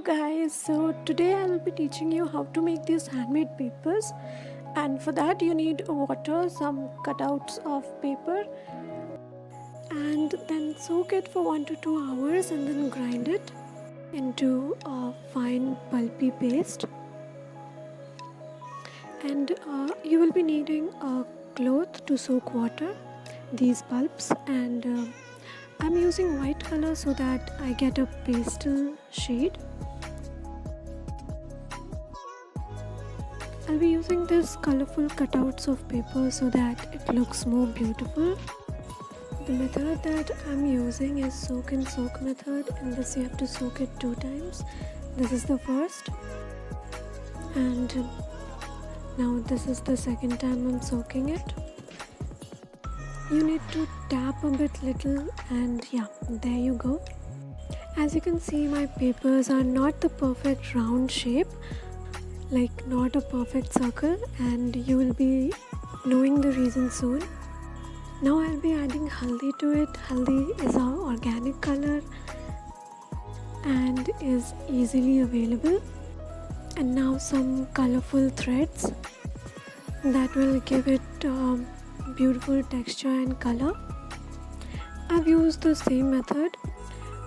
guys, so today I'll be teaching you how to make these handmade papers, and for that you need water, some cutouts of paper, and then soak it for 1 to 2 hours and then grind it into a fine pulpy paste. And you will be needing a cloth to soak water, these pulps, and I'm using white color so that I get a pastel shade. I'll be using this colorful cutouts of paper so that it looks more beautiful. The method that I'm using is soak and soak method. In this you have to soak it 2 times. This is the first, and now this is the second time I'm soaking it. You need to tap a bit little, and yeah, there you go. As you can see, my papers are not the perfect round shape, like not a perfect circle, and you will be knowing the reason soon. Now I'll be adding haldi to it. Haldi is our organic color and is easily available. And now some colorful threads that will give it beautiful texture and color. I've used the same method.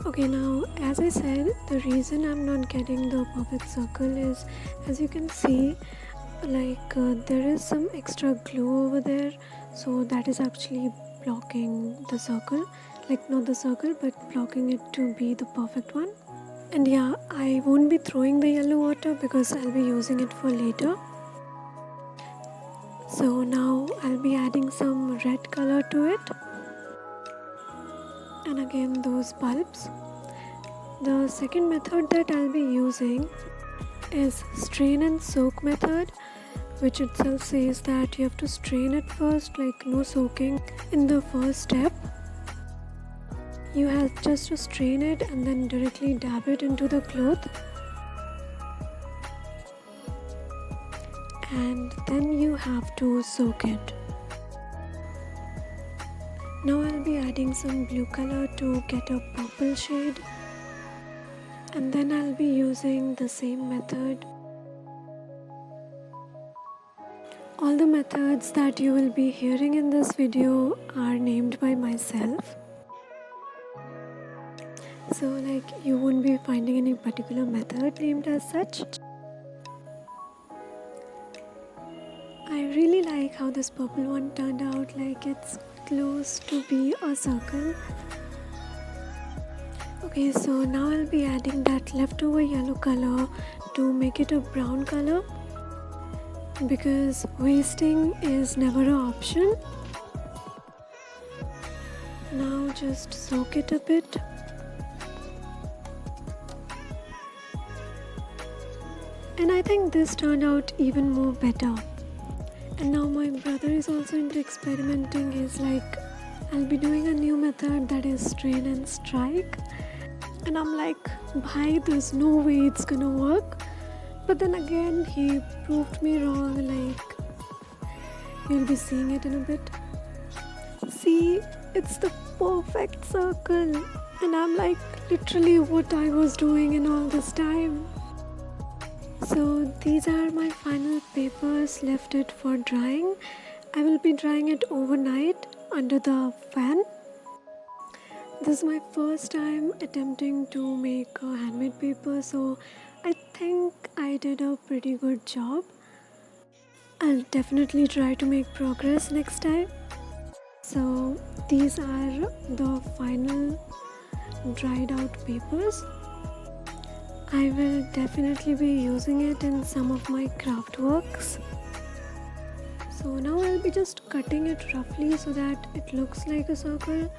Okay, now as I said, the reason I'm not getting the perfect circle is, as you can see, like there is some extra glue over there, so that is actually blocking the circle, like not the circle but blocking it to be the perfect one. And yeah, I won't be throwing the yellow water because I'll be using it for later. So now I'll be adding some red color to it, and again those pulps. The second method that I'll be using is strain and soak method, which itself says that you have to strain it first, like no soaking in the first step. You have just to strain it and then directly dab it into the cloth, and then you have to soak it. Now I'll be adding some blue color to get a purple shade, and then I'll be using the same method. All the methods that you will be hearing in this video are named by myself. So like you won't be finding any particular method named as such. I really like how this purple one turned out, like it's close to be a circle. Okay, so now I'll be adding that leftover yellow color to make it a brown color, because wasting is never an option. Now just soak it a bit. And I think this turned out even more better. And now my brother is also into experimenting. He's like, I'll be doing a new method that is strain and strike. And I'm like, bhai, there's no way it's gonna work. But then again, he proved me wrong, like, you'll be seeing it in a bit. See, it's the perfect circle. And I'm like, literally what I was doing in all this time. So these are my final papers, left it for drying. I will be drying it overnight under the fan. This is my first time attempting to make a handmade paper, so I think I did a pretty good job. I'll definitely try to make progress next time. So these are the final dried out papers. I will definitely be using it in some of my craft works. So now I'll be just cutting it roughly so that it looks like a circle,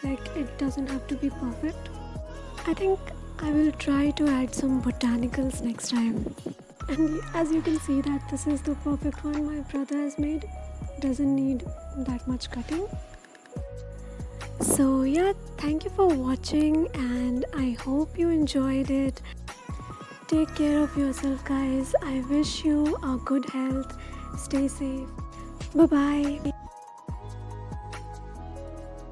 like it doesn't have to be perfect. I think I will try to add some botanicals next time. And as you can see that this is the perfect one my brother has made. Doesn't need that much cutting. So yeah, thank you for watching and I hope you enjoyed it. Take care of yourself guys. I wish you a good health. Stay safe. Bye bye.